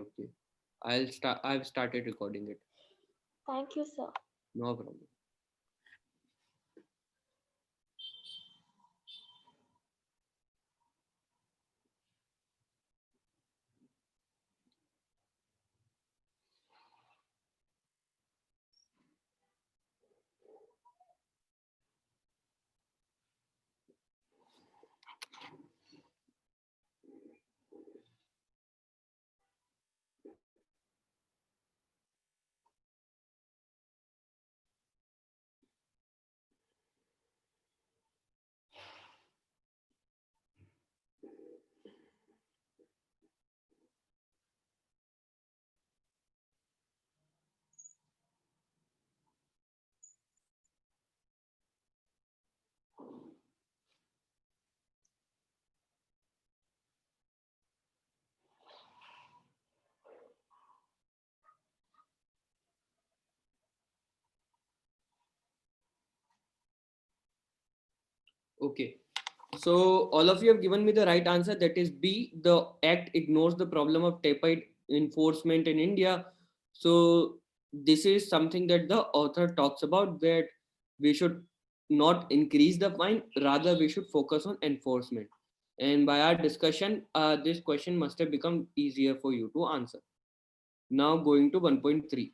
Okay. I've started recording it. Thank you, sir. No problem. Okay. So all of you have given me the right answer. That is B. The act ignores the problem of tepid enforcement in India. So this is something that the author talks about, that we should not increase the fine, rather we should focus on enforcement. And by our discussion, this question must have become easier for you to answer. Now going to 1.3.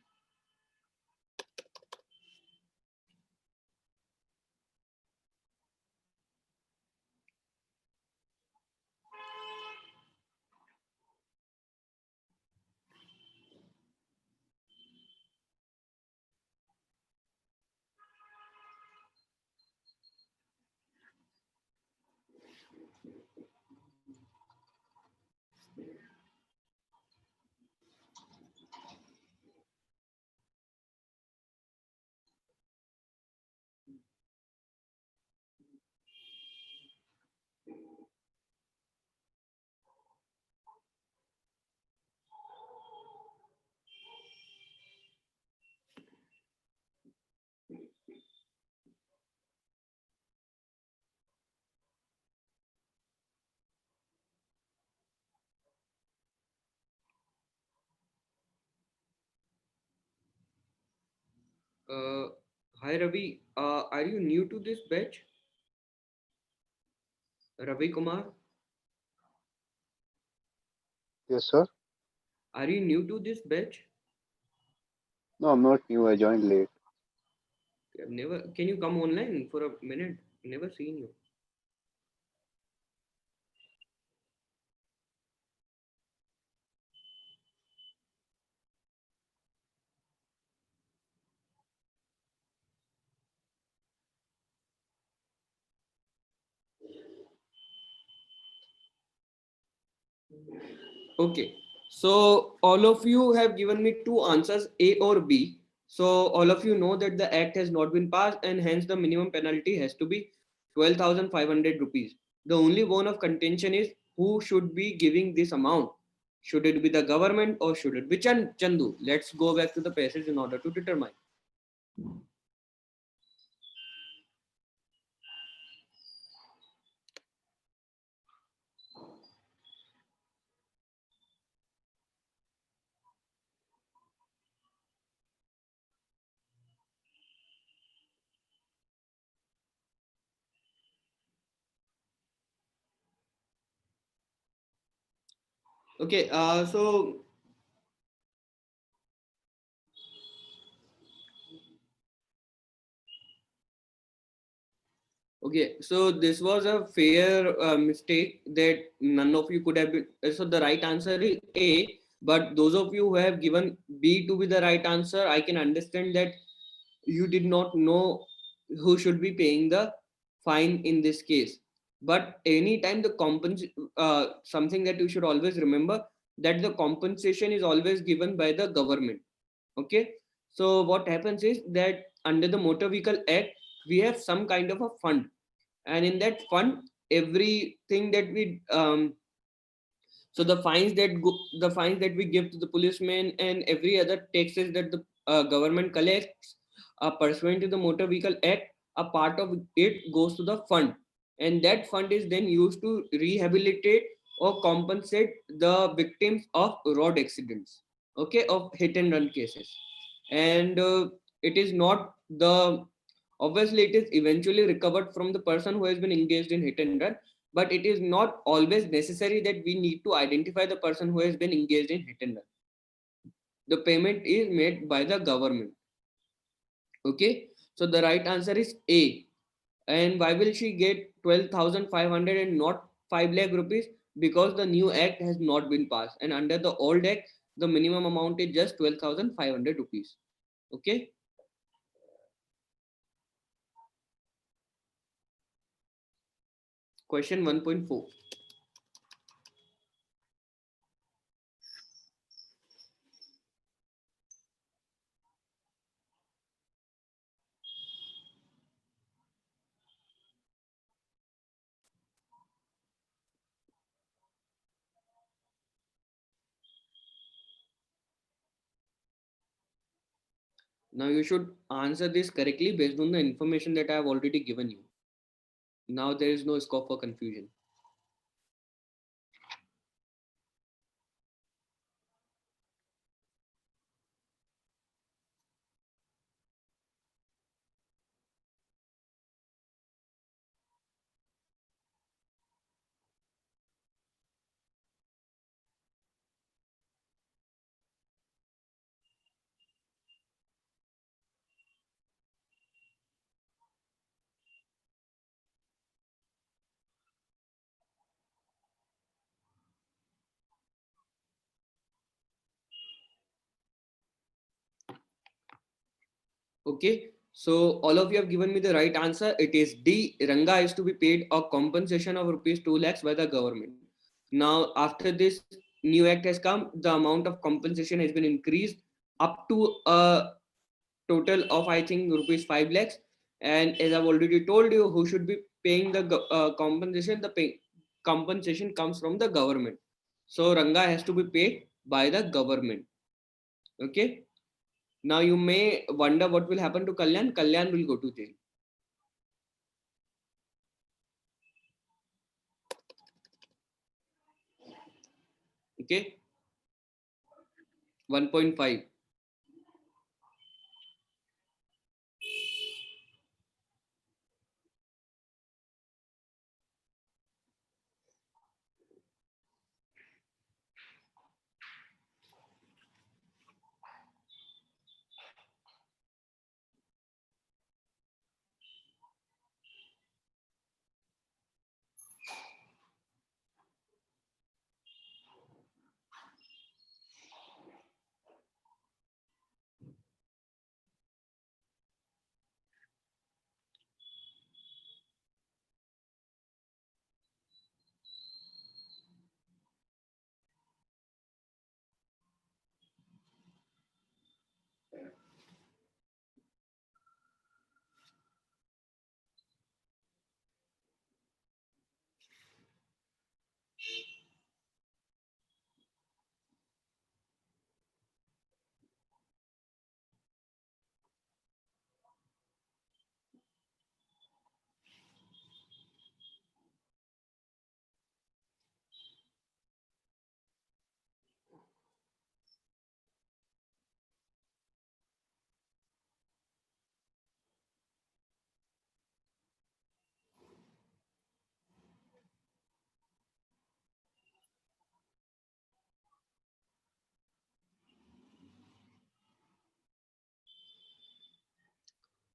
Uh, Hi Ravi, are you new to this batch? Ravi Kumar, Yes, sir. are you new to this batch? No, I'm not new. I joined late. I've never. Can you come online for a minute? Never seen you. Okay. So all of you have given me two answers, A or B. So all of you know that the act has not been passed, and hence the minimum penalty has to be 12,500 rupees. The only bone of contention is who should be giving this amount. Should it be the government or should it be Chandu? Let's go back to the passage in order to determine. Okay. Okay, so this was a fair mistake that none of you could have been. So the right answer is A, but those of you who have given B to be the right answer, I can understand that you did not know who should be paying the fine in this case. But anytime something that you should always remember, that the compensation is always given by the government. Okay, so what happens is that under the Motor Vehicle Act, we have some kind of a fund, and in that fund everything that we so the fines that we give to the policemen and every other taxes that the government collects pursuant to the Motor Vehicle Act, a part of it goes to the fund, and that fund is then used to rehabilitate or compensate the victims of road accidents, okay, of hit and run cases. And it is not the, obviously it is eventually recovered from the person who has been engaged in hit and run, but it is not always necessary that we need to identify the person who has been engaged in hit and run. The payment is made by the government. Okay, so the right answer is A. And why will she get 12,500 and not 5 lakh rupees? Because the new act has not been passed, and under the old act the minimum amount is just 12,500 rupees. Okay. Question 1.4. Now you should answer this correctly based on the information that I have already given you. Now there is no scope for confusion. Okay, so all of you have given me the right answer. It is D. Ranga is to be paid a compensation of rupees 2 lakhs by the government. Now, after this new act has come, the amount of compensation has been increased up to a total of, I think, rupees 5 lakhs. And as I've already told you, who should be paying the compensation? Compensation comes from the government. So Ranga has to be paid by the government. Okay. Now you may wonder what will happen to Kalyan. Kalyan will go to jail. Okay. 1.5.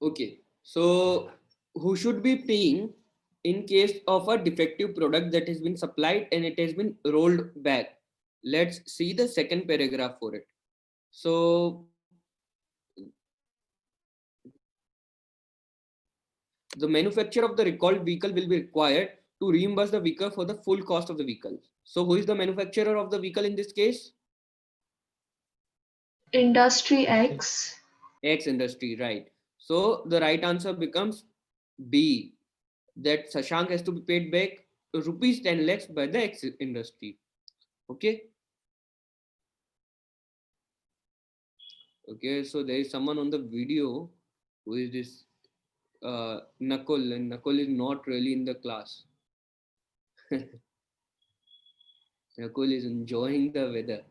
Okay. So who should be paying in case of a defective product that has been supplied and it has been rolled back? Let's see the second paragraph for it. So the manufacturer of the recalled vehicle will be required to reimburse the vehicle for the full cost of the vehicle. So who is the manufacturer of the vehicle in this case? Industry X. X Industry, right? So the right answer becomes B, that Shashank has to be paid back rupees 10 lakhs by the X Industry. Okay. Okay, so there is someone on the video who is this Nakul, and Nakul is not really in the class. Nakul is enjoying the weather.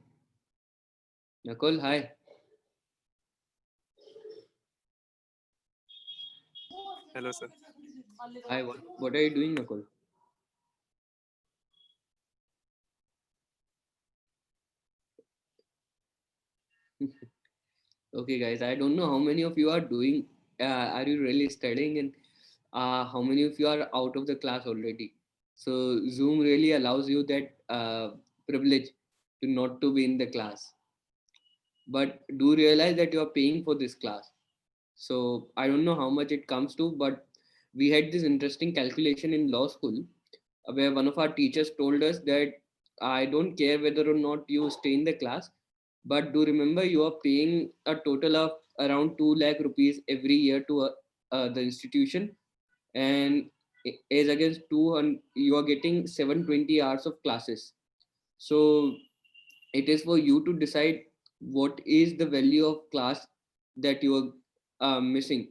Nakul, hi. Hello, sir. Hi, what are you doing, Nakul? Okay, guys, I don't know how many of you are doing, are you really studying, and how many of you are out of the class already? So Zoom really allows you that privilege to not to be in the class. But do realize that you are paying for this class. So I don't know how much it comes to, but we had this interesting calculation in law school where one of our teachers told us that I don't care whether or not you stay in the class, but do remember you are paying a total of around 2 lakh rupees every year to the institution, and as against 200, you are getting 720 hours of classes. So it is for you to decide what is the value of class that you are missing.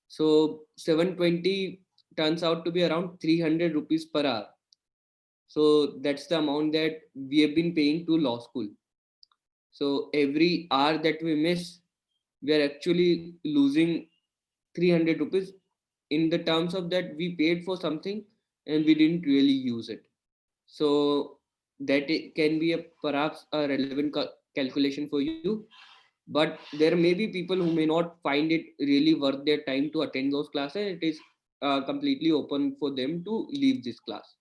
So 720 turns out to be around 300 rupees per hour. So that's the amount that we have been paying to law school. So every hour that we miss, we are actually losing 300 rupees. In the terms of that, we paid for something and we didn't really use it. So that it can be a perhaps a relevant calculation for you. But there may be people who may not find it really worth their time to attend those classes. It is completely open for them to leave this class.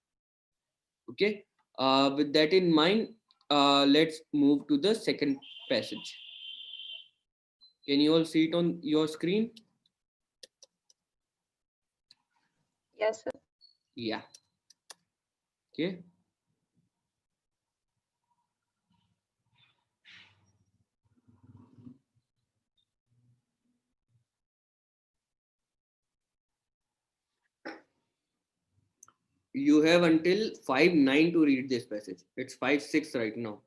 Okay. With that in mind, let's move to the second passage. Can you all see it on your screen? Yes, sir. Yeah. Okay. You have until 5:09 to read this passage. It's 5:06 right now.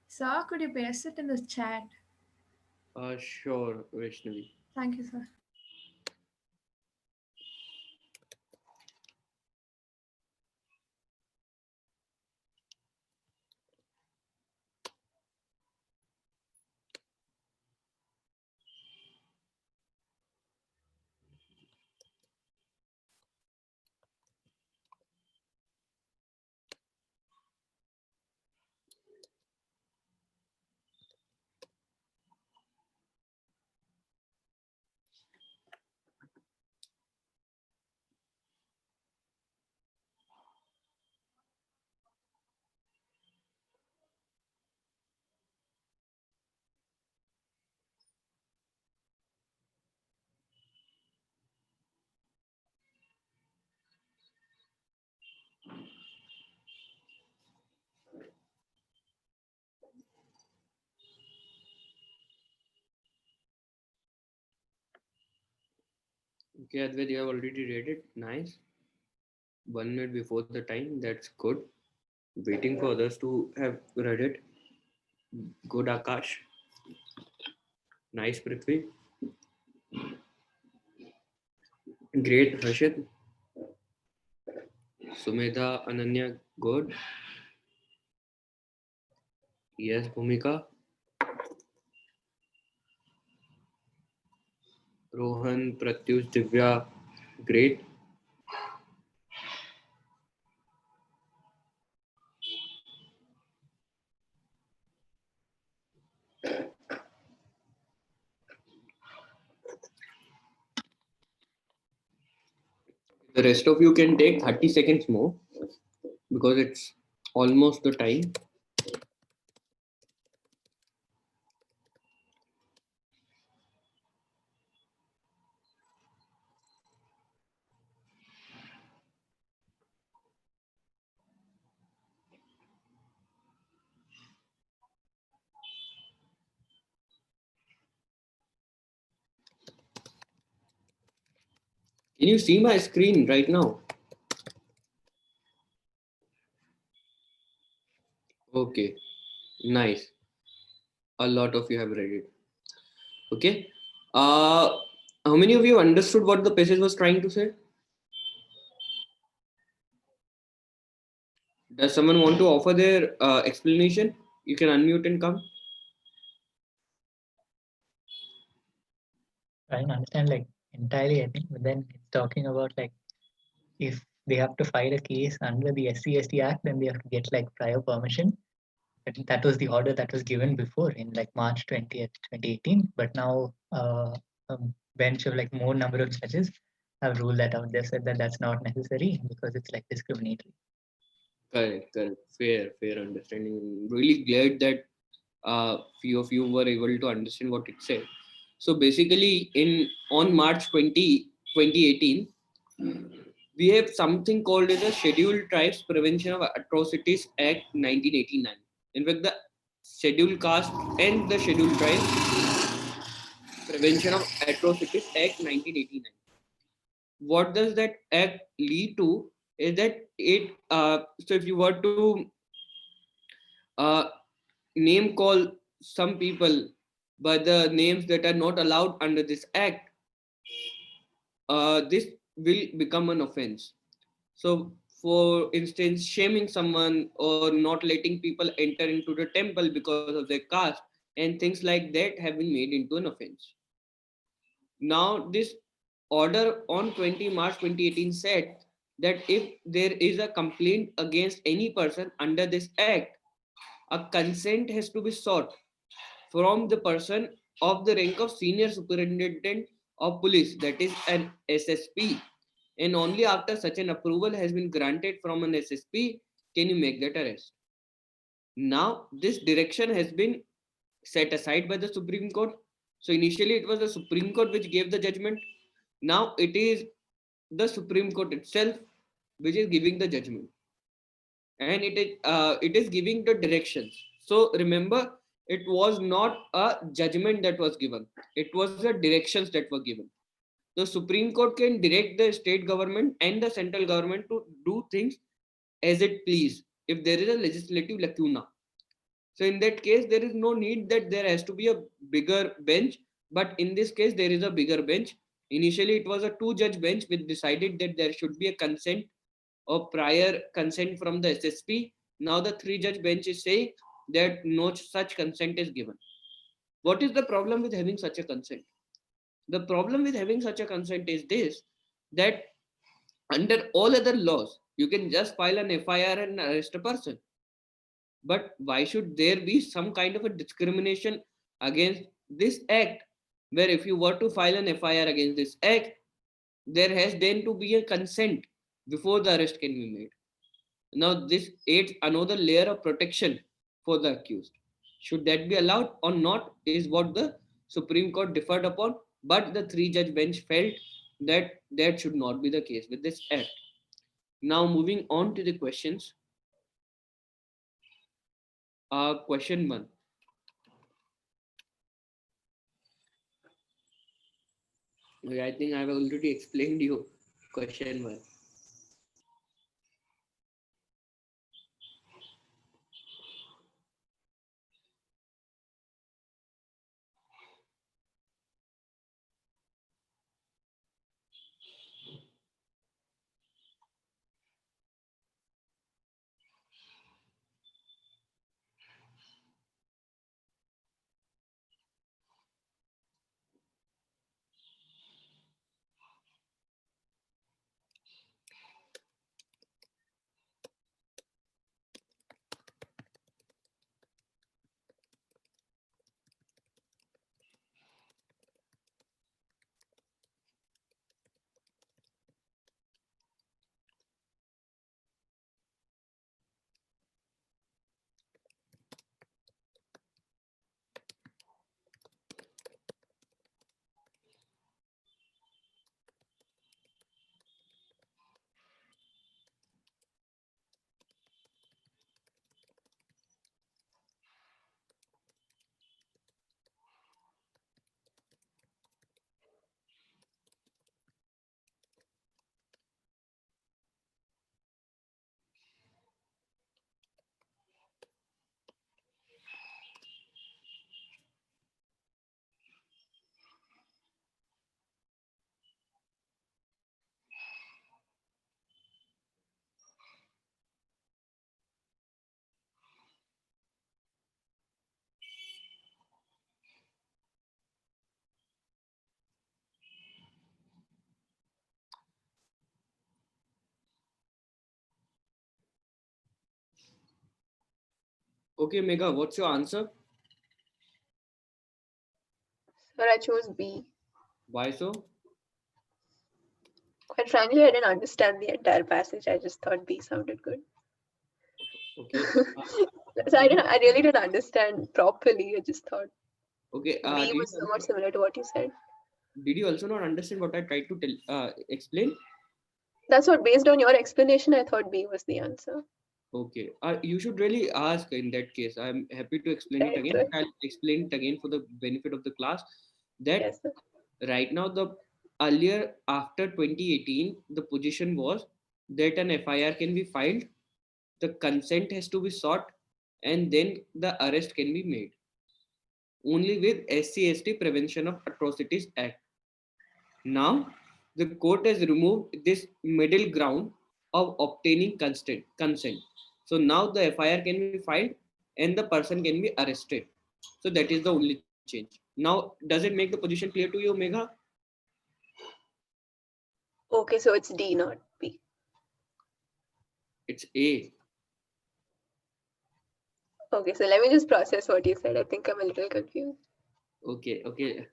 Sir, could you paste it in the chat? Sure, Vaishnavi. Thank you, sir. Okay, Advait, you have already read it. Nice. 1 minute before the time. That's good. Waiting for others to have read it. Good, Akash. Nice, Prithvi. Great, Harshit. Sumedha, Ananya, good. Yes, Bhumika. Rohan, Pratyush, Divya, great. The rest of you can take 30 seconds more because it's almost the time. Can you see my screen right now? Okay, nice. A lot of you have read it. Okay. How many of you understood what the passage was trying to say? Does someone want to offer their explanation? You can unmute and come. I don't understand like entirely, I think, but then it's talking about like if they have to file a case under the SC/ST Act, then they have to get like prior permission. I think that was the order that was given before in like March 20th, 2018. But now a bench of like more number of judges have ruled that out. They said that that's not necessary because it's like discriminatory. Correct, correct. Fair understanding. Really glad that few of you were able to understand what it said. So basically, on March 2018, we have something called as the Scheduled Tribes Prevention of Atrocities Act 1989. In fact, the Scheduled Caste and the Scheduled Tribes Prevention of Atrocities Act 1989. What does that act lead to? Is that it? So if you were to uh, name call some people by the names that are not allowed under this act, this will become an offense. So, for instance, shaming someone or not letting people enter into the temple because of their caste and things like that have been made into an offense. Now, this order on 20 March 2018 said that if there is a complaint against any person under this act, a consent has to be sought from the person of the rank of senior superintendent of police, that is an SSP, and only after such an approval has been granted from an SSP can you make that arrest. Now this direction has been set aside by the Supreme Court. So initially it was the Supreme Court which gave the judgment. Now it is the Supreme Court itself which is giving the judgment, and it is giving the directions. So remember, it was not a judgment that was given, it was the directions that were given. The Supreme Court can direct the state government and the central government to do things as it please if there is a legislative lacuna. So in that case, there is no need that there has to be a bigger bench, but in this case there is a bigger bench. Initially it was a two-judge bench which decided that there should be a consent or prior consent from the SSP. Now the three-judge bench is saying that no such consent is given. What is the problem with having such a consent? The problem with having such a consent is this, that under all other laws, you can just file an FIR and arrest a person. But why should there be some kind of a discrimination against this act, where if you were to file an FIR against this act, there has then to be a consent before the arrest can be made. Now, this adds another layer of protection for the accused. Should that be allowed or not is what the Supreme Court differed upon, but the three-judge bench felt that that should not be the case with this act. Now, moving on to the questions. Question one. Okay, I think I've already explained you question one. Okay, Megha, what's your answer? Sir, I chose B. Why so? Quite frankly, I didn't understand the entire passage. I just thought B sounded good. Okay. So I really didn't understand properly. I just thought Okay. B was somewhat similar to what you said. Did you also not understand what I tried to explain? That's what, based on your explanation, I thought B was the answer. Okay. You should really ask in that case. I'm happy to explain it Right, again. right. I'll explain it again for the benefit of the class. That Yes, sir. right now, the earlier after 2018, the position was that an FIR can be filed, the consent has to be sought, and then the arrest can be made. Only with SC/ST Prevention of Atrocities Act. Now, the court has removed this middle ground of obtaining consent. So now the FIR can be filed and the person can be arrested. So that is the only change. Now, does it make the position clear to you, Megha? Okay, so it's D, not B. It's A. Okay, so let me just process what you said. I think I'm a little confused. Okay, okay.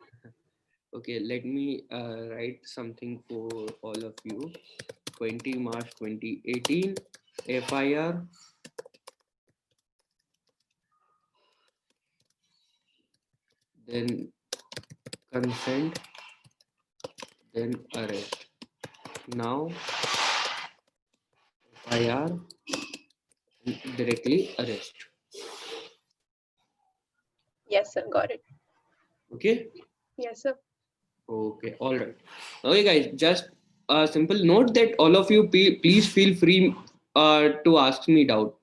Okay, let me write something for all of you. 20 March 2018, FIR, then consent, then arrest. Now FIR, directly arrest. Yes, sir. Got it. Okay. Yes, sir. Okay. All right. Okay, guys. Just a simple note that all of you please feel free to ask me doubt.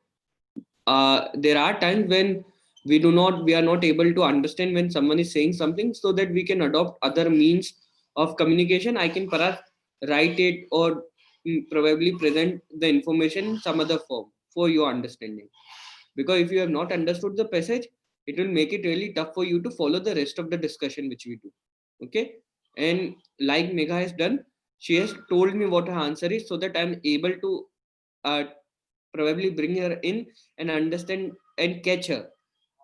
There are times when we are not able to understand when someone is saying something, so that we can adopt other means of communication. I can perhaps write it or probably present the information in some other form for your understanding. Because if you have not understood the passage, it will make it really tough for you to follow the rest of the discussion which we do. Okay. And like Megha has done, she has told me what her answer is, so that I'm able to uh, probably bring her in and understand and catch her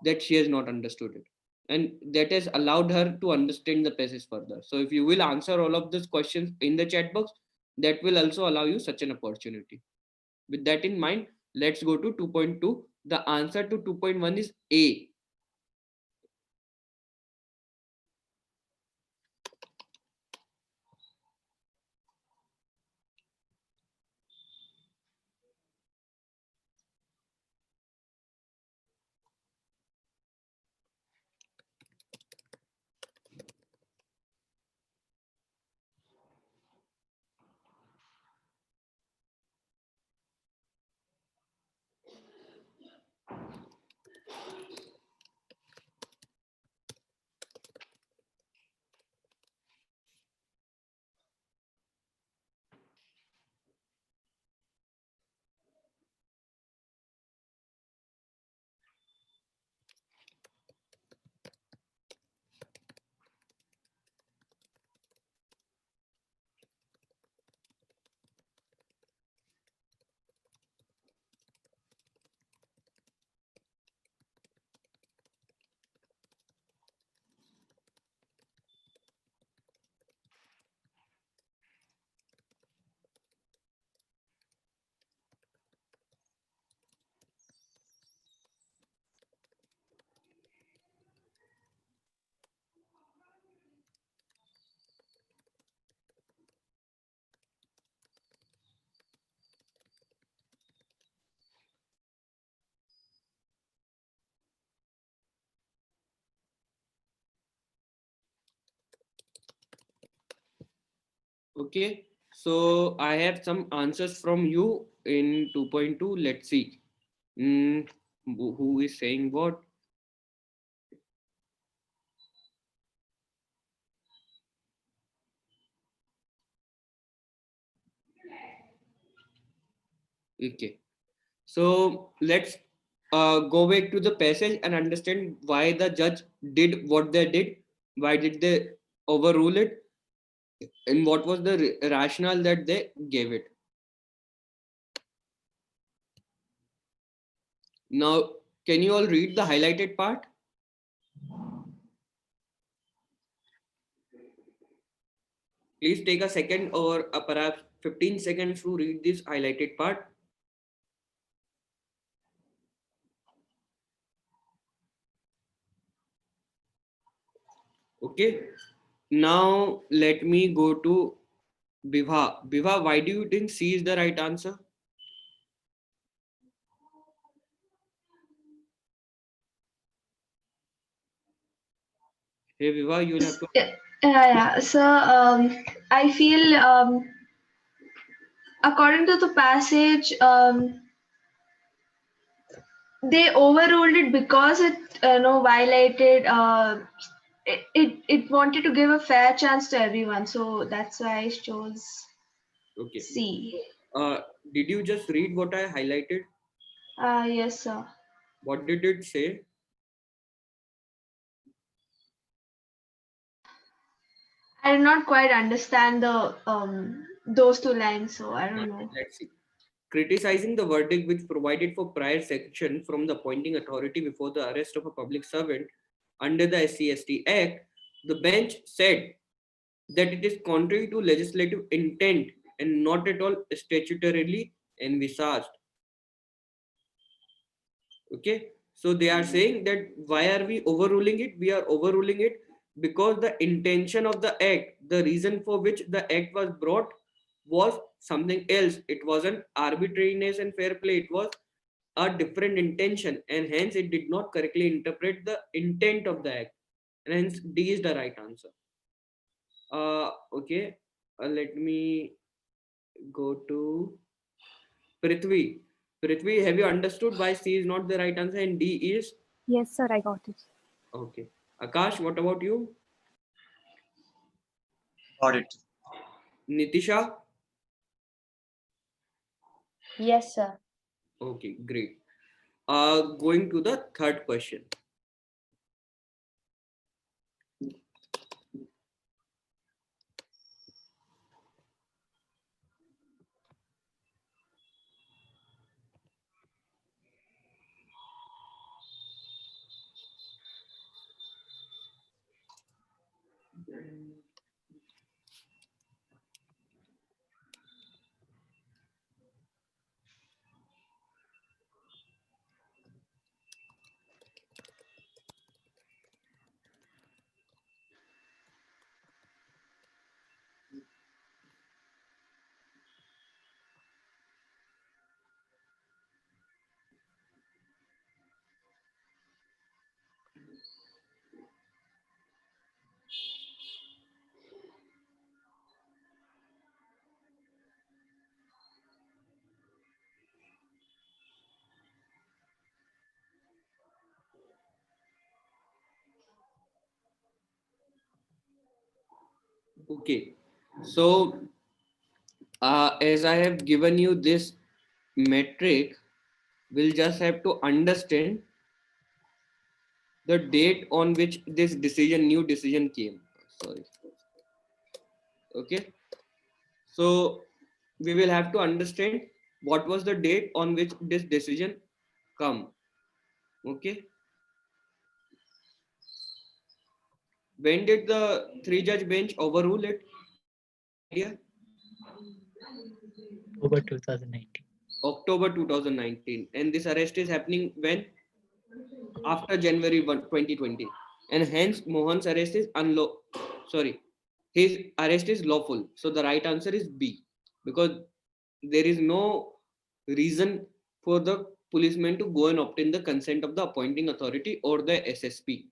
that she has not understood it, and that has allowed her to understand the passage further. So if you will answer all of these questions in the chat box, that will also allow you such an opportunity. With that in mind, let's go to 2.2. The answer to 2.1 is A. Okay, so I have some answers from you in 2.2. Let's see. Mm, who is saying what? Okay, so let's go back to the passage and understand why the judge did what they did. Why did they overrule it? And what was the rationale that they gave it? Now, Can you all read the highlighted part? Please take a second or perhaps 15 seconds to read this highlighted part. Okay. Now let me go to Bibha. Bibha, why do you think C is the right answer? Hey Bibha, you'll have to. Yeah. So I feel according to the passage, they overruled it because it violated. It wanted to give a fair chance to everyone, so that's why I chose Okay. C. Did you just read what I highlighted? Yes, sir. What did it say? I did not quite understand the those two lines, so I don't know. Let's see. Criticizing the verdict which provided for prior sanction from the appointing authority before the arrest of a public servant under the SC/ST Act, the bench said that it is contrary to legislative intent and not at all statutorily envisaged. Okay, so they are saying that why are we overruling it? We are overruling it because the intention of the act, the reason for which the act was brought, was something else. It wasn't arbitrariness and fair play, it was a different intention, and hence it did not correctly interpret the intent of the act, and hence D is the right answer. Okay, let me go to Prithvi. Prithvi, have you understood why C is not the right answer and D is? Yes, sir, I got it. Okay. Akash, what about you? Got it. Nitisha? Yes, sir. Okay, great. Going to the third question. Okay. So, as I have given you this metric, we'll just have to understand the date on which this new decision came. Sorry. Okay. So, we will have to understand what was the date on which this decision come. Okay. When did the three-judge bench overrule it? Yeah. October 2019. October 2019. And this arrest is happening when? After January 1, 2020. And hence Mohan's arrest is his arrest is lawful. So the right answer is B. Because there is no reason for the policeman to go and obtain the consent of the appointing authority or the SSP.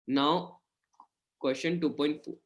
Now, question 2.4.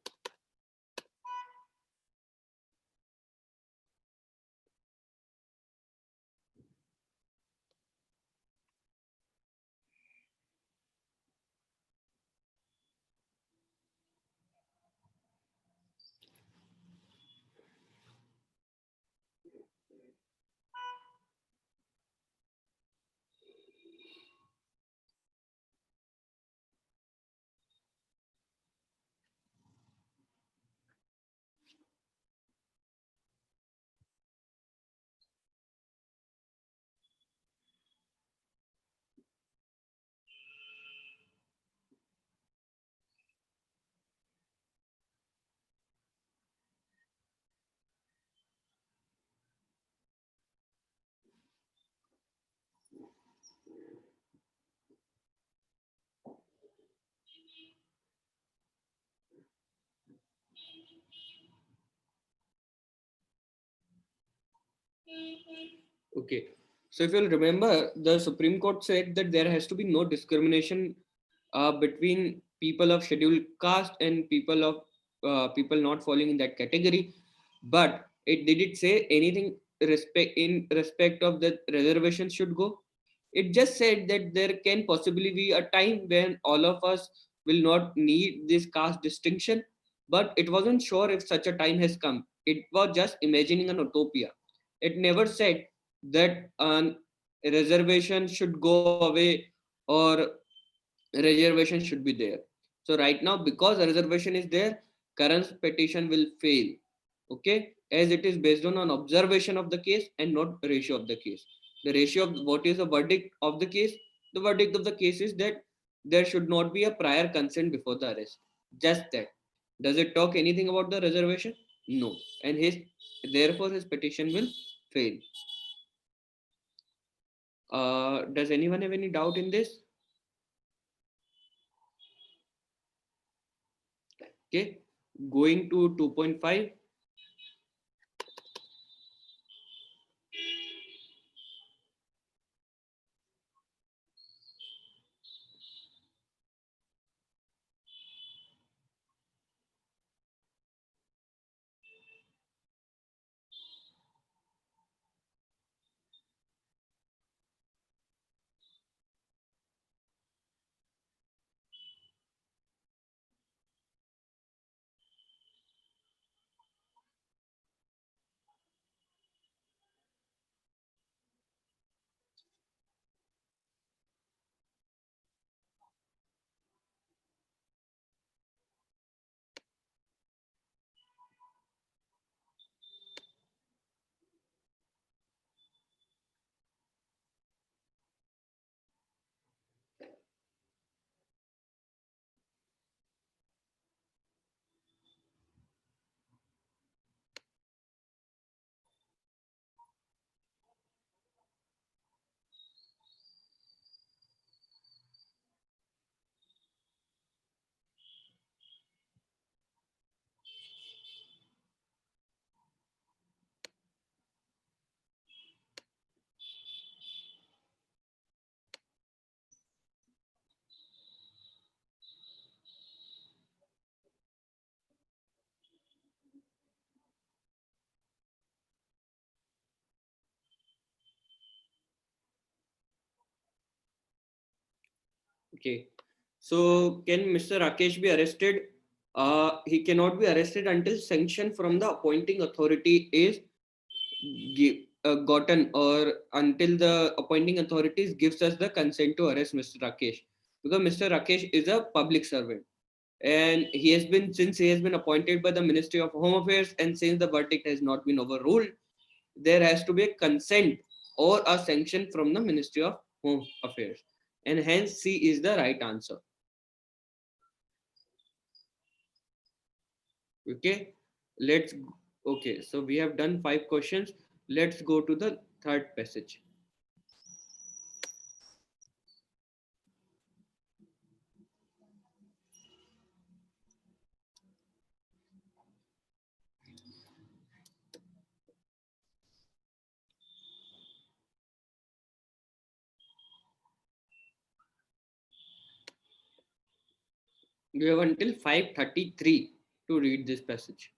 Okay. So if you'll remember, the Supreme Court said that there has to be no discrimination between people of scheduled caste and people not falling in that category. But it did it say anything respect of the reservation should go? It just said that there can possibly be a time when all of us will not need this caste distinction, but it wasn't sure if such a time has come. It was just imagining an utopia. It never said that a reservation should go away or reservation should be there. So right now, because a reservation is there, current petition will fail. Okay, as it is based on an observation of the case and not ratio of the case. The ratio of what is the verdict of the case? The verdict of the case is that there should not be a prior consent before the arrest. Just that. Does it talk anything about the reservation? No. And therefore his petition will fail. Does anyone have any doubt in this? Okay, going to 2.5. Okay, so can Mr. Rakesh be arrested? He cannot be arrested until sanction from the appointing authority is gotten, or until the appointing authorities gives us the consent to arrest Mr. Rakesh, because Mr. Rakesh is a public servant, and since he has been appointed by the Ministry of Home Affairs, and since the verdict has not been overruled, there has to be a consent or a sanction from the Ministry of Home Affairs, and hence C is the right answer. Okay, let's okay, so we have done 5 questions. Let's go to the third passage. You have until 5:33 to read this passage.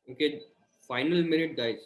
Okay, final minute, guys.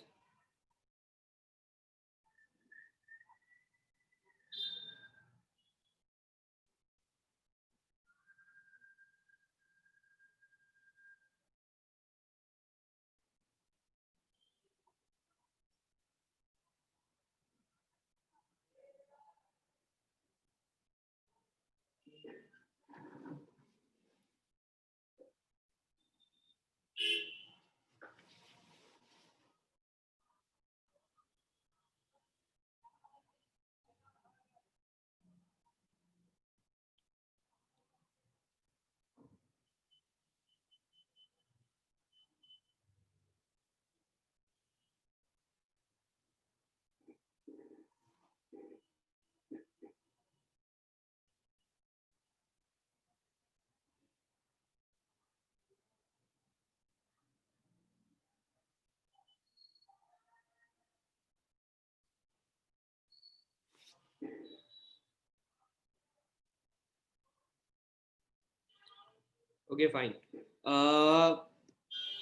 Okay, fine. Uh,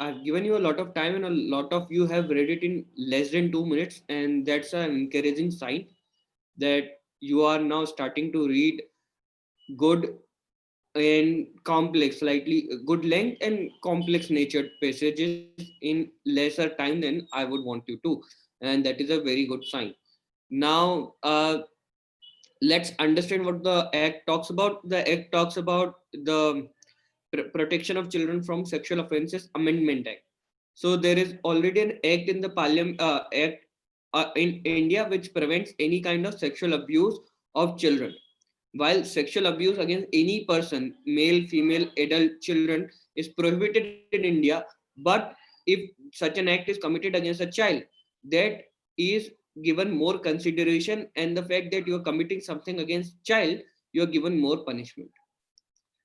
I've given you a lot of time, and a lot of you have read it in less than 2 minutes, and that's an encouraging sign that you are now starting to read good and complex, slightly good length and complex natured passages in lesser time than I would want you to, and that is a very good sign. Now, let's understand what the Act talks about. The Act talks about the Protection of Children from Sexual Offences Amendment Act. So there is already an act in the Parliament Act in India which prevents any kind of sexual abuse of children. While sexual abuse against any person, male, female, adult, children, is prohibited in India, but if such an act is committed against a child, that is given more consideration, and the fact that you are committing something against child, you are given more punishment,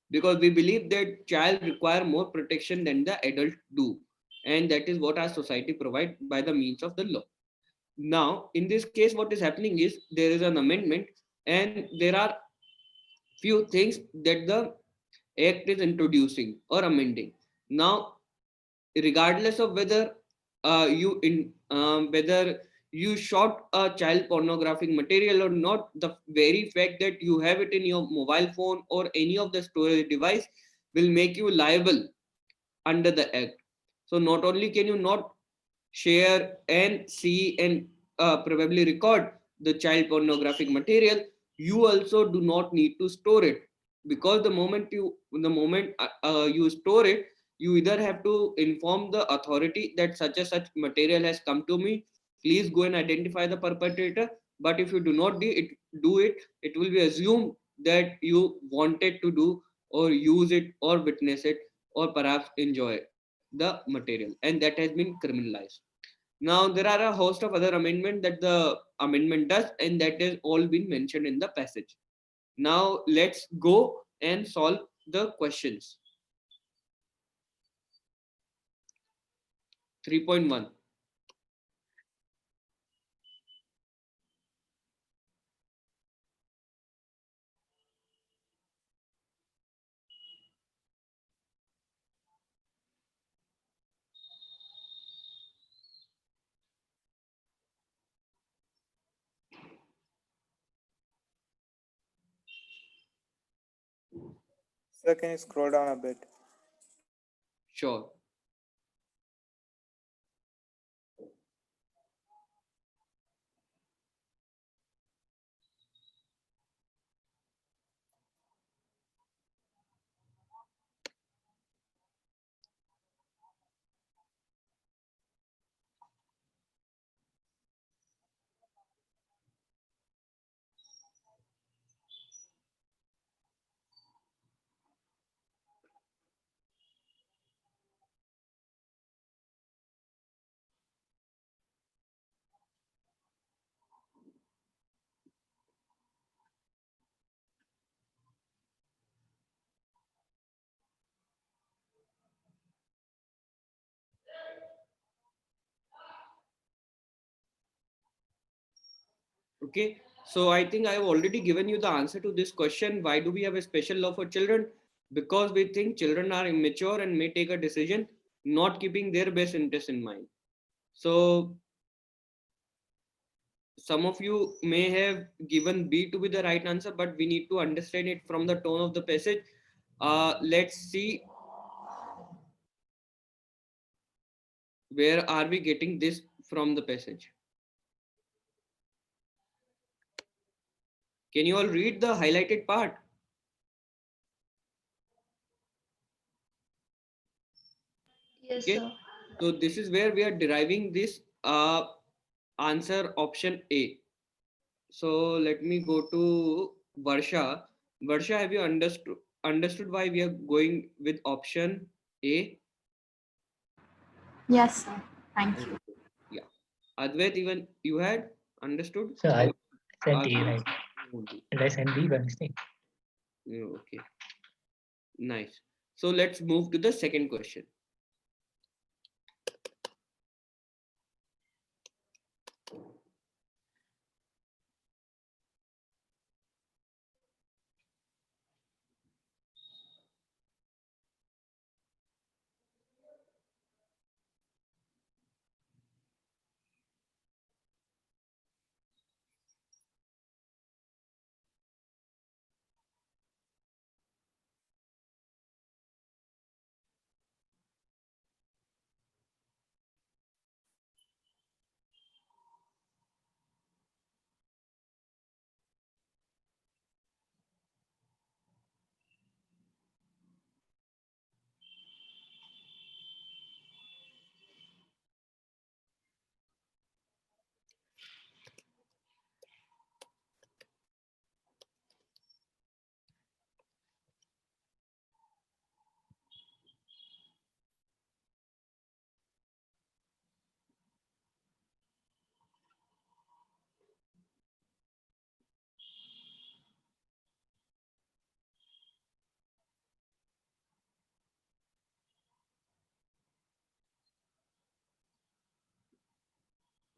because we believe that child require more protection than the adult do, and that is what our society provide by the means of the law. Now in this case, what is happening is there is an amendment, and there are few things that the act is introducing or amending. Now, regardless of whether you shot a child pornographic material or not, the very fact that you have it in your mobile phone or any of the storage device will make you liable under the act. So not only can you not share and see and probably record the child pornographic material, you also do not need to store it, because the moment you store it, you either have to inform the authority that such a such material has come to me, please go and identify the perpetrator. But if you do not do it, it will be assumed that you wanted to do or use it or witness it or perhaps enjoy the material, and that has been criminalized. Now there are a host of other amendments that the amendment does, and that is all been mentioned in the passage. Now let's go and solve the questions. 3.1. Sir, can you scroll down a bit? Sure. Okay. So I think I've already given you the answer to this question. Why do we have a special law for children? Because we think children are immature and may take a decision not keeping their best interest in mind. So some of you may have given B to be the right answer, but we need to understand it from the tone of the passage. Let's see where are we getting this from the passage. Can you all read the highlighted part? Yes, Okay. sir. So this is where we are deriving this answer option A. So let me go to Varsha. Varsha, have you understood why we are going with option A? Yes, sir. Thank you. Yeah. Advait, even you had understood? So I Or said are D, you right? only? Did I send B by mistake? Yeah, okay, nice. So let's move to the second question.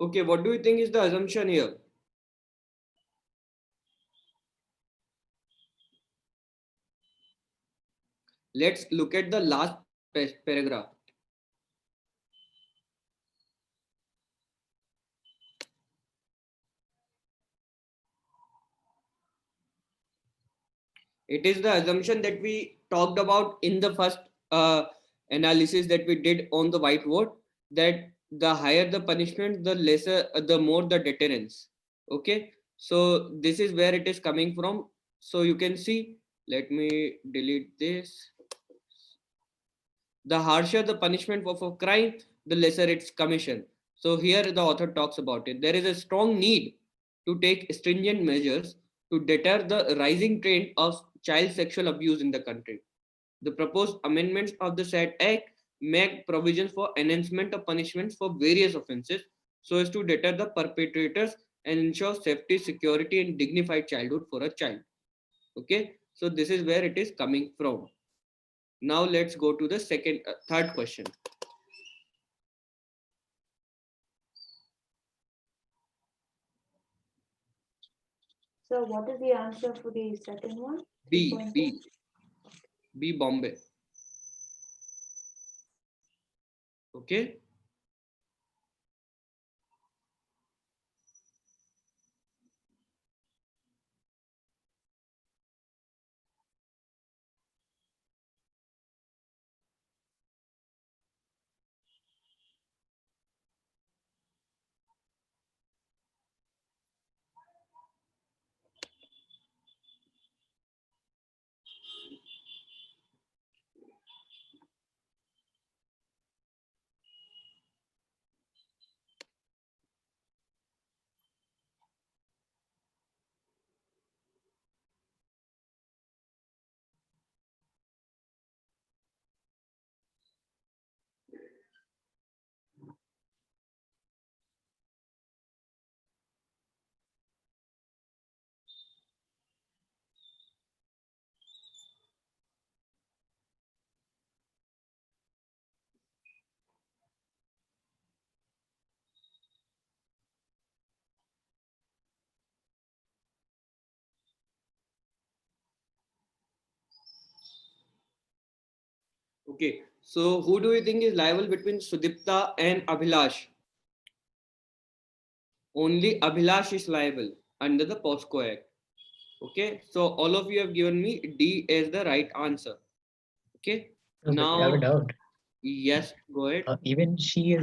Okay, what do you think is the assumption here? Let's look at the last paragraph. It is the assumption that we talked about in the first analysis that we did on the whiteboard, that the higher the punishment, the lesser, the more the deterrence. Okay, so this is where it is coming from. So you can see, let me delete this. The harsher the punishment of a crime, the lesser its commission. So here the author talks about it. There is a strong need to take stringent measures to deter the rising trend of child sexual abuse in the country. The proposed amendments of the said act make provisions for enhancement of punishments for various offences so as to deter the perpetrators and ensure safety, security, and dignified childhood for a child. Okay, so this is where it is coming from. Now let's go to the third question. So what is the answer for the second one? B, 3.2? B Bombay. Okay. Okay. So who do you think is liable between Sudipta and Abhilash? Only Abhilash is liable under the POSCO Act. Okay, so all of you have given me D as the right answer. Okay, No, but I have a now, doubt. yes, go ahead. Even she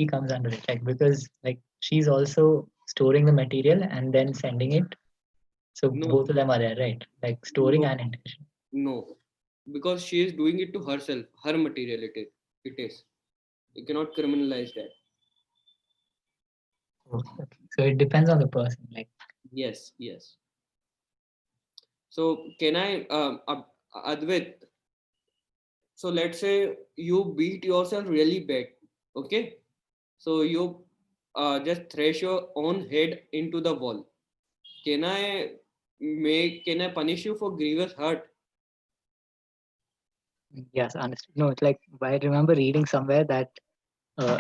comes under it, like, because like she's also storing the material and then sending it. So No. both of them are there, right? Like storing No. and intention. No, because she is doing it to herself, her material it is. You cannot criminalize that. Okay. So it depends on the person. Like, Yes, yes. So can I, Advait, so let's say you beat yourself really bad, okay? So you just thrash your own head into the wall. Can I punish you for grievous hurt? yes, honestly, no. It's like I remember reading somewhere that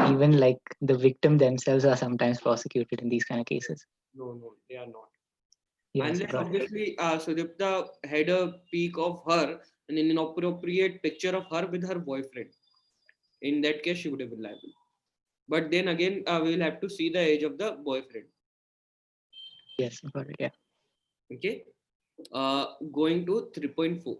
even like the victim themselves are sometimes prosecuted in these kind of cases. No, they are not. Yes, Unless got it. obviously Sudipta had a peek of her, an inappropriate picture of her with her boyfriend. In that case, she would have been liable. But then again, we will have to see the age of the boyfriend. Yes, got it. Yeah. Okay. Going to 3.4.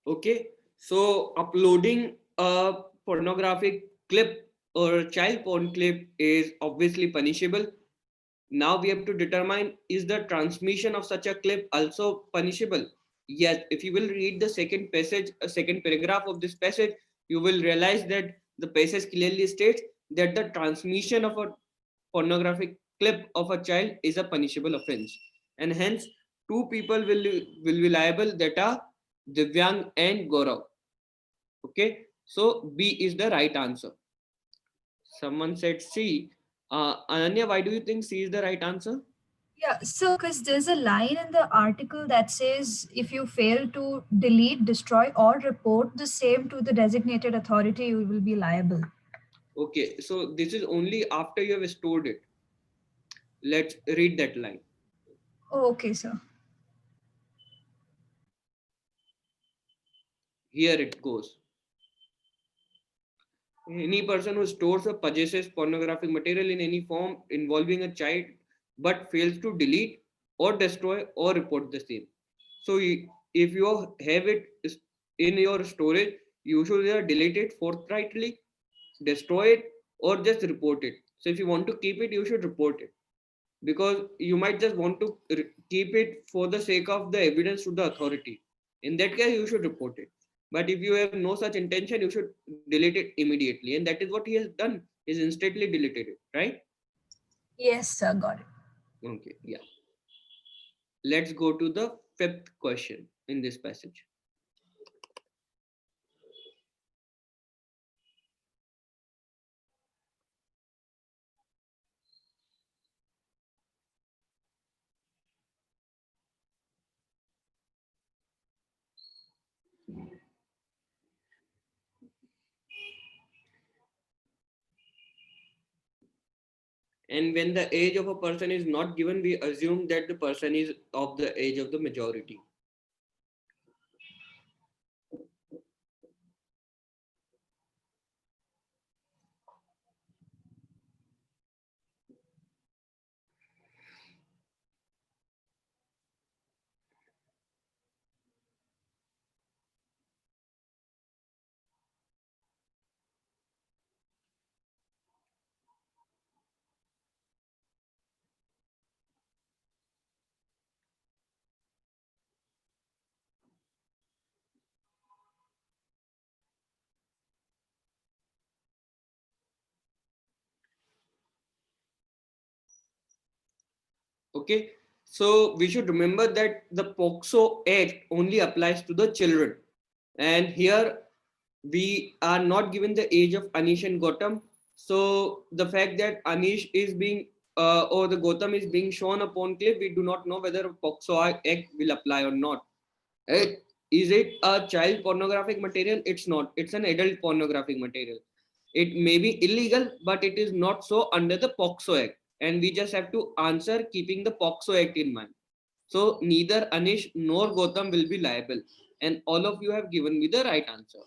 Okay, so uploading a pornographic clip or a child porn clip is obviously punishable. Now we have to determine, is the transmission of such a clip also punishable? Yes, if you will read the second passage, a second paragraph of this passage, you will realize that the passage clearly states that the transmission of a pornographic clip of a child is a punishable offense, and hence two people will be liable, that are Divyang and Gaurav. Okay, so B is the right answer. Someone said C. Ananya, why do you think C is the right answer? Yeah, so because there's a line in the article that says if you fail to delete, destroy, or report the same to the designated authority, you will be liable. Okay, so this is only after you have stored it. Let's read that line. Oh, okay, sir. Here it goes. Any person who stores or possesses pornographic material in any form involving a child but fails to delete or destroy or report the same. So if you have it in your storage, you should either delete it forthrightly, destroy it, or just report it. So if you want to keep it, you should report it, because you might just want to keep it for the sake of the evidence to the authority. In that case, you should report it. But if you have no such intention, you should delete it immediately, and that is what he has done. He's instantly deleted it, right? Yes, sir, got it. Okay, yeah. Let's go to the fifth question in this passage. And when the age of a person is not given, we assume that the person is of the age of the majority. Okay, so we should remember that the POXO Act only applies to the children, and here we are not given the age of Anish and Gautam. So the fact that Anish is being or the Gautam is being shown upon cliff, we do not know whether POXO Act will apply or not. Right? Is it a child pornographic material? It's not. It's an adult pornographic material. It may be illegal, but it is not so under the POXO Act. And we just have to answer keeping the POXO Act in mind. So neither Anish nor Gautam will be liable. And all of you have given me the right answer.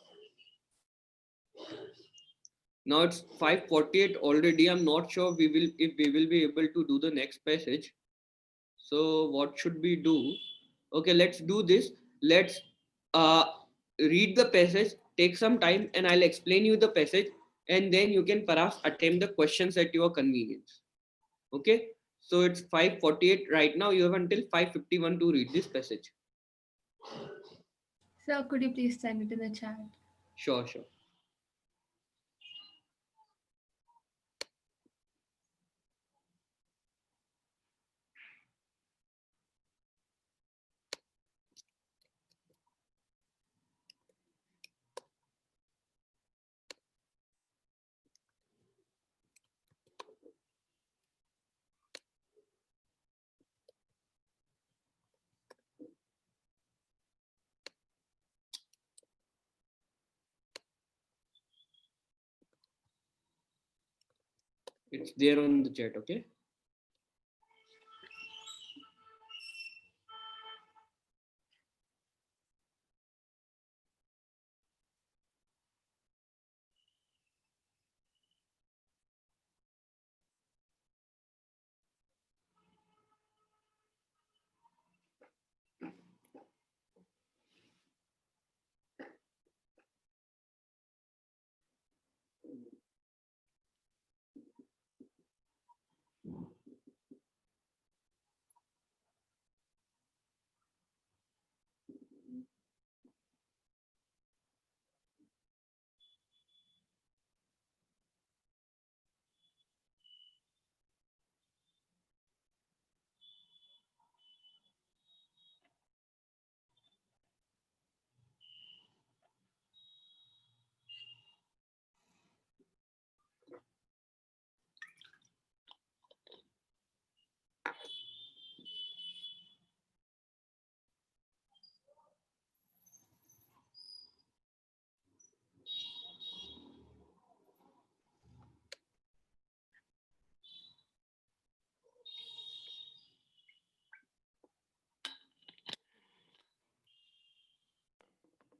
Now it's 5:48 already. I'm not sure if we will be able to do the next passage. So what should we do? Okay, let's do this. Let's uh, read the passage, take some time, and I'll explain you the passage, and then you can perhaps attempt the questions at your convenience. Okay, so it's 5:48 right now. You have until 5:51 to read this passage. Sir, could you please send it in the chat? Sure, sure. It's there on the chat, okay?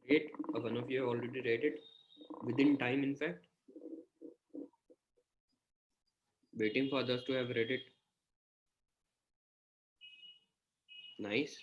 Great. One of you have already read it within time, in fact. Waiting for others to have read it. Nice.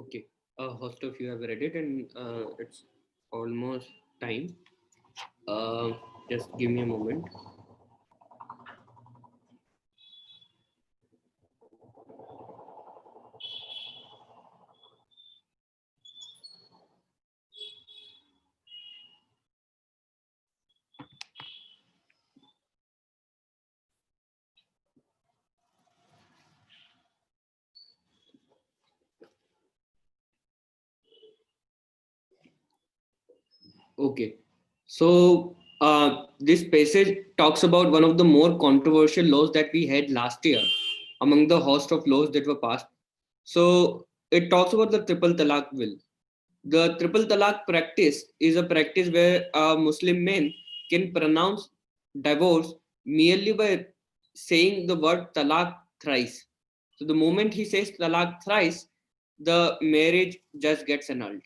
Okay. Host of you have read it, and it's almost time. Uh, just give me a moment. Okay. So this passage talks about one of the more controversial laws that we had last year among the host of laws that were passed. So it talks about the triple talaq bill. The triple talaq practice is a practice where a Muslim man can pronounce divorce merely by saying the word talaq thrice. So the moment he says talaq thrice, the marriage just gets annulled.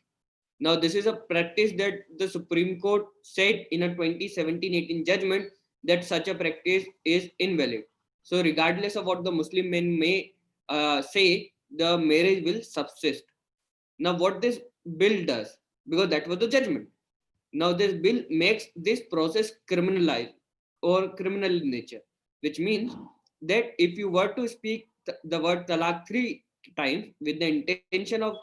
Now, this is a practice that the Supreme Court said in a 2017-18 judgment that such a practice is invalid. So, regardless of what the Muslim men may say, the marriage will subsist. Now, what this bill does, because that was the judgment. Now, this bill makes this process criminalized or criminal in nature, which means that if you were to speak the word talaq 3 times with the intention of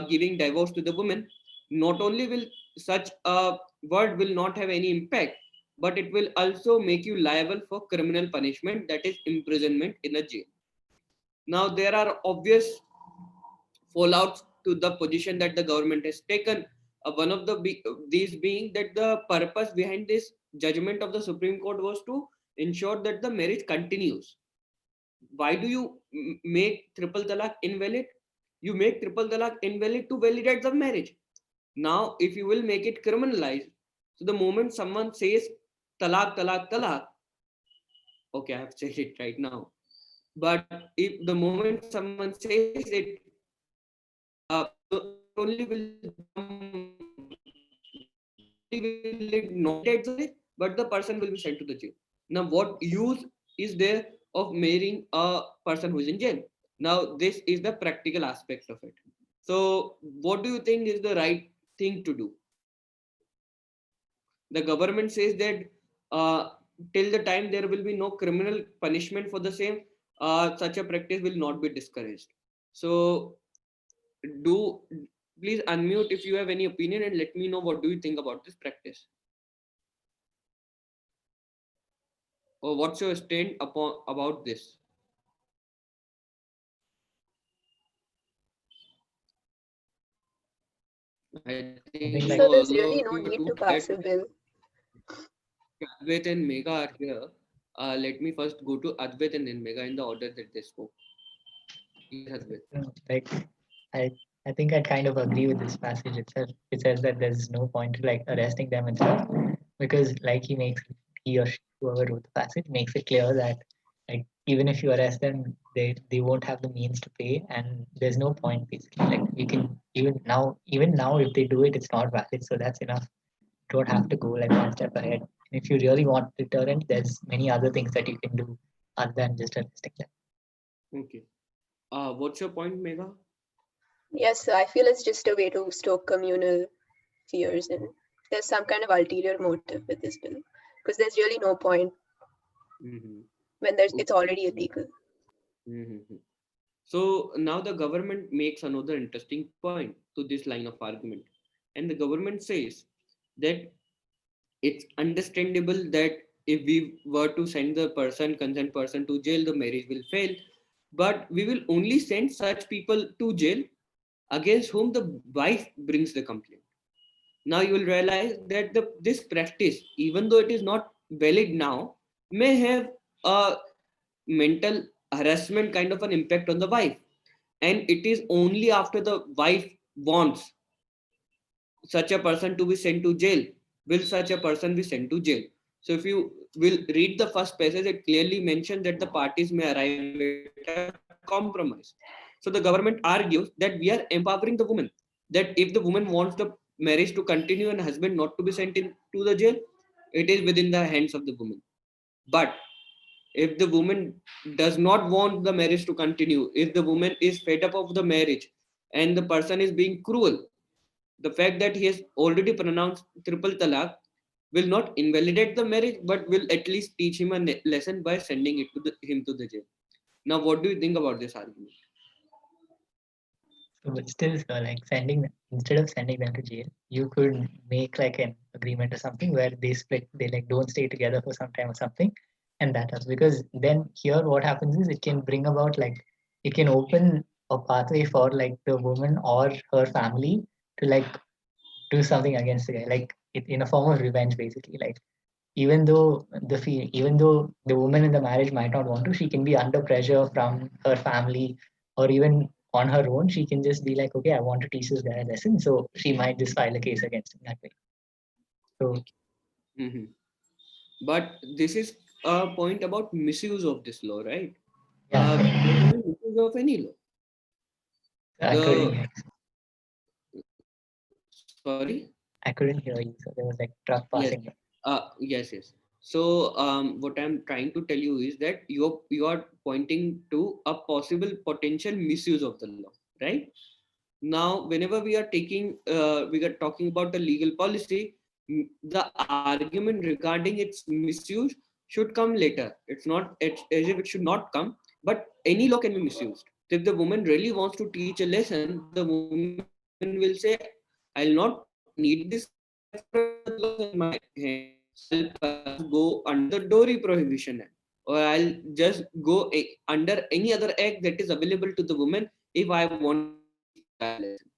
giving divorce to the woman, not only will such a word will not have any impact, but it will also make you liable for criminal punishment, that is imprisonment in a jail. Now, there are obvious fallouts to the position that the government has taken. One of these being that the purpose behind this judgment of the Supreme Court was to ensure that the marriage continues. Why do you make triple talaq invalid? You make triple talaq invalid to validate the marriage. Now, if you will make it criminalized, so the moment someone says talaq, talaq, talaq, okay, I have said it right now. But if the moment someone says it, only will it not exist, but the person will be sent to the jail. Now, what use is there of marrying a person who is in jail? Now, this is the practical aspect of it. So, what do you think is the right thing to do? The government says that till the time there will be no criminal punishment for the same, such a practice will not be discouraged. So, please unmute if you have any opinion and let me know what do you think about this practice. Or what's your stand about this? I think like- So there's all really of no you need to had- pass a bill. Advait and Megha are here. Let me first go to Advait and then Megha in the order that they spoke. Yes, Advait. Like I think I kind of agree with this passage itself. It says that there's no point to like arresting them and stuff, because like he or she, whoever wrote the passage makes it clear that like even if you arrest them, they won't have the means to pay, and there's no point basically. Like you can even now if they do it, it's not valid. So that's enough. You don't have to go like one step ahead. And if you really want deterrent, there's many other things that you can do other than just arresting them. Okay. What's your point, Megha? Yes, so I feel it's just a way to stoke communal fears, and there's some kind of ulterior motive with this bill, because there's really no point Mm-hmm. when it's already illegal. Mm-hmm. So now the government makes another interesting point to this line of argument. And the government says that it's understandable that if we were to send the consent person to jail, the marriage will fail. But we will only send such people to jail against whom the wife brings the complaint. Now you will realize that this practice, even though it is not valid now, may have a mental harassment kind of an impact on the wife. And it is only after the wife wants such a person to be sent to jail will such a person be sent to jail. So if you will read the first passage, it clearly mentions that the parties may arrive at a compromise. So the government argues that we are empowering the woman, that if the woman wants the marriage to continue and husband not to be sent into the jail, it is within the hands of the woman. But if the woman does not want the marriage to continue, if the woman is fed up of the marriage and the person is being cruel, the fact that he has already pronounced triple talaq will not invalidate the marriage, but will at least teach him a lesson by sending him to the jail. Now, what do you think about this argument? So, but still, so like instead of sending them to jail, you could make like an agreement or something where they split, they like don't stay together for some time or something, and that helps, because then here what happens is it can bring about like it can open a pathway for like the woman or her family to like do something against the guy, like in a form of revenge basically. Like even though even though the woman in the marriage might not want to, she can be under pressure from her family, or even on her own, she can just be like, okay, I want to teach this guy a lesson, so she might just file a case against him that way. So Mhm. But this is a point about misuse of this law, right? yeah, There can be misuse of any law. I couldn't, Sorry. I couldn't hear you. So there was like truck Yes. passing by. Yes. So what I'm trying to tell you is that you are pointing to a possible potential misuse of the law, right? Now, whenever we are talking about the legal policy, the argument regarding its misuse should come later. It's not as if it should not come, but any law can be misused. If the woman really wants to teach a lesson, the woman will say, "I'll not need this law in my hand. I'll perhaps go under the Dowry Prohibition Act, or I'll just go under any other act that is available to the woman if I want that lesson."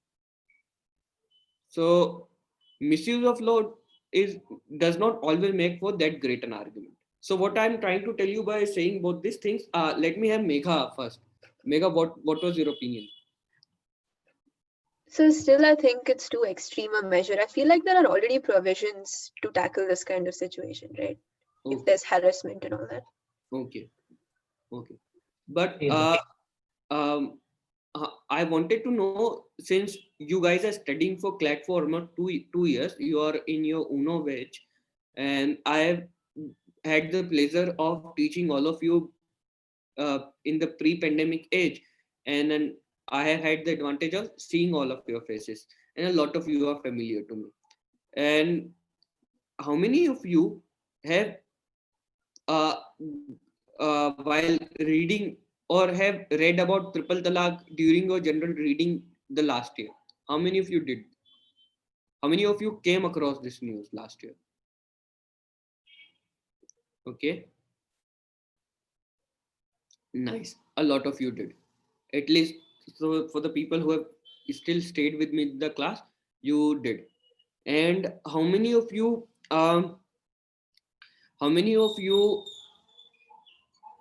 So misuse of law is does not always make for that great an argument. So what I'm trying to tell you by saying both these things, let me have Megha first. Megha, what was your opinion? So still, I think it's too extreme a measure. I feel like there are already provisions to tackle this kind of situation, right? If Okay, there's harassment and all that. okay, okay. But Yeah. um, I wanted to know, since you guys are studying for CLAT for almost 2 years, you are in your UNO batch, and I have had the pleasure of teaching all of you in the pre-pandemic age, and then I have had the advantage of seeing all of your faces, and a lot of you are familiar to me. And how many of you have uh, while reading or have read about triple talaq during your general reading the last year? How many of you did? How many of you came across this news last year? Okay, nice. A lot of you did. At least, so for the people who have still stayed with me in the class, you did. And how many of you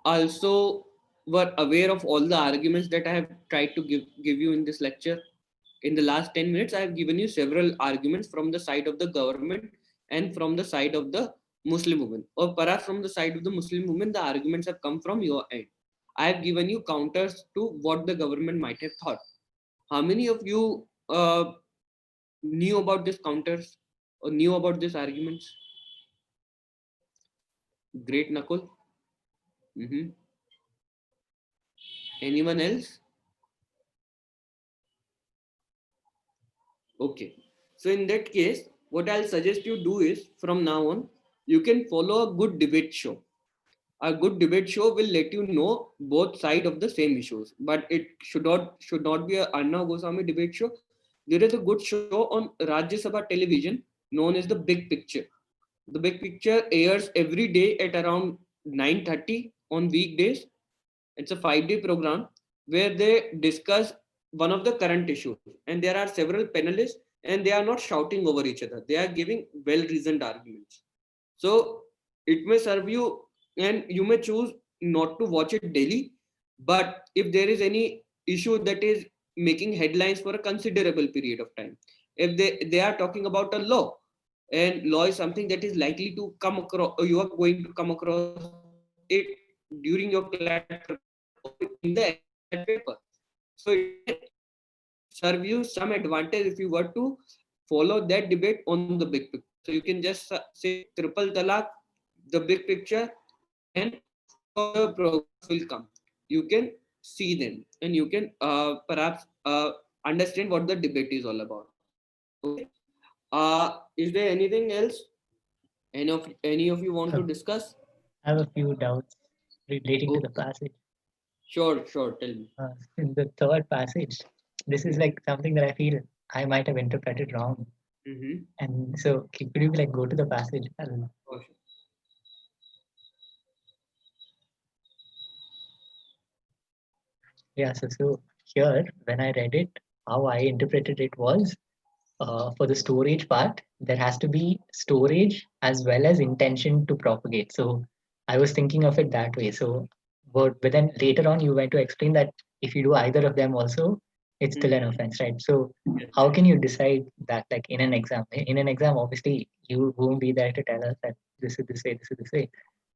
also were aware of all the arguments that I have tried to give you in this lecture? In the last 10 minutes, I have given you several arguments from the side of the government and from the side of the Muslim women, or perhaps from the side of the Muslim women, the arguments have come from your end. I have given you counters to what the government might have thought. How many of you knew about these counters or knew about these arguments? Great, Nakul. Mhm. Anyone else? Okay. So in that case, what I'll suggest you do is from now on, you can follow a good debate show. A good debate show will let you know both sides of the same issues, but it should not be a Arnav Goswami debate show. There is a good show on Rajya Sabha television known as The Big Picture. The Big Picture airs every day at around 9:30 on weekdays. It's a 5-day program where they discuss one of the current issues, and there are several panelists, and they are not shouting over each other. They are giving well-reasoned arguments. So it may serve you, and you may choose not to watch it daily. But if there is any issue that is making headlines for a considerable period of time, if they are talking about a law, and law is something that is likely to come across, or you are going to come across it during your class or in the paper. So it serve you some advantage if you were to follow that debate on the big picture. So you can just say triple talaq, the big picture, and the programs will come. You can see them, and you can perhaps understand what the debate is all about. Okay. Is there anything else? Any of you want to discuss? I have a few doubts relating to the Okay. passage. Sure. Tell me. In the third passage, this is like something that I feel I might have interpreted wrong. Mm-hmm. And so, could you like go to the passage? Okay. Yeah, so here, when I read it, how I interpreted it was for the storage part, there has to be storage as well as intention to propagate. So I was thinking of it that way. So, but then later on, you went to explain that if you do either of them also, it's still an offense, right? So how can you decide that, like in an exam? In an exam, obviously, you won't be there to tell us that this is this way, this is this way.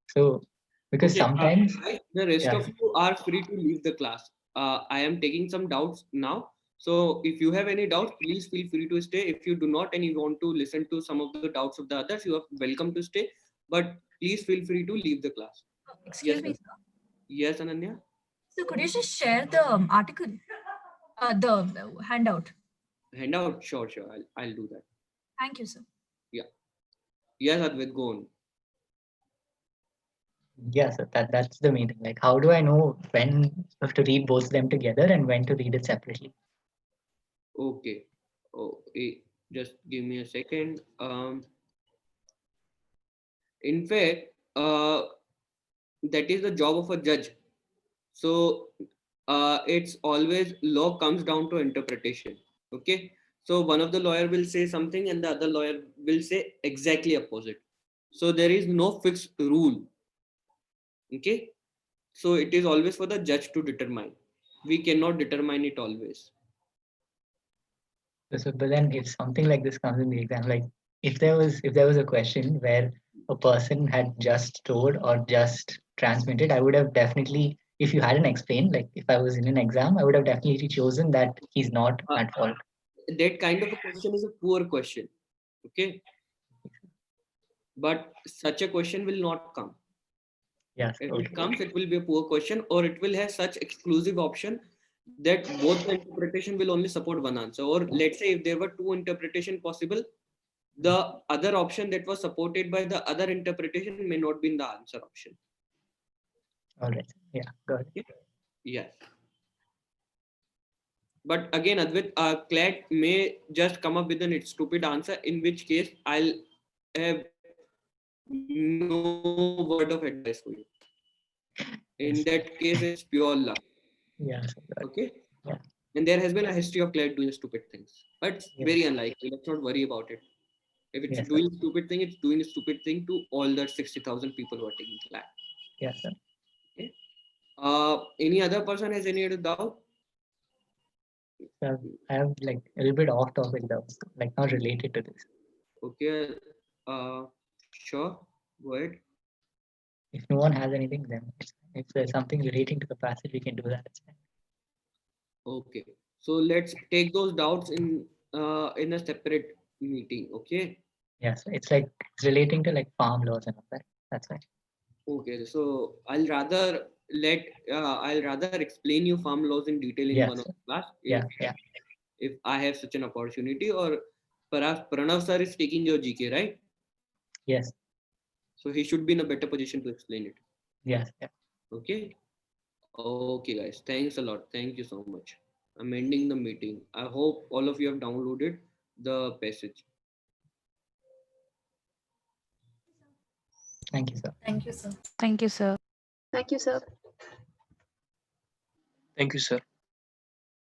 So because Okay, sometimes, guys, the rest yeah. of you are free to leave the class. I am taking some doubts now. So if you have any doubts, please feel free to stay. If you do not and you want to listen to some of the doubts of the others, you are welcome to stay. But please feel free to leave the class. Excuse Yes, me, sir. sir. Yes, Ananya. So could you just share the article, the handout? Handout. Sure, sure. I'll do that. Thank you, sir. Yes, Advait, go on. Yeah, so that's the main thing. Like, how do I know when I have to read both of them together and when to read it separately? Okay. Oh, just give me a second. In fact, that is the job of a judge. So it's always law comes down to interpretation. Okay. So one of the lawyer will say something and the other lawyer will say exactly opposite. So there is no fixed rule. Okay. So it is always for the judge to determine. We cannot determine it always. So, but then if something like this comes in the exam, like if there was a question where a person had just stored or just transmitted, I would have definitely, if you hadn't explained, like if I was in an exam, I would have definitely chosen that he's not at fault. That kind of a question is a poor question. Okay. But such a question will not come. Yes. If Okay. it comes, it will be a poor question, or it will have such exclusive option that both the interpretation will only support one answer. Or let's say if there were two interpretation possible, the other option that was supported by the other interpretation may not be in the answer option. All right. Yeah. Got it. Yes. But again, Advait, CLAT may just come up with a stupid answer, in which case I'll have no word of advice for you. In that case, it's pure luck. Yeah. Okay. Yeah. And there has been a history of CLAT doing stupid things, but it's Yes. very unlikely. Let's not worry about it. If it's Yes, sir. doing stupid thing, it's doing a stupid thing to all the 60,000 people who are taking CLAT. Yes, sir. Okay. Any other person has any other doubt? So I have like a little bit off topic though, like not related to this. Okay. Sure. Go ahead. If no one has anything, then if there's something relating to the passage, we can do that. It's fine. Okay. So let's take those doubts in a separate meeting. Okay. Yes, it's like it's relating to like farm laws and all that. That's right. Okay. So I'll rather explain you farm laws in detail in Yes, one of sir. the class. Yeah, yeah. If I have such an opportunity, or perhaps Pranav sir is taking your GK, right? Yes, So he should be in a better position to explain it. yes, yeah. Okay. Okay, guys. Thanks a lot. Thank you so much. I'm ending the meeting. I hope all of you have downloaded the passage. Thank you, sir. Thank you, sir. Thank you, sir. Thank you, sir. Thank you, sir.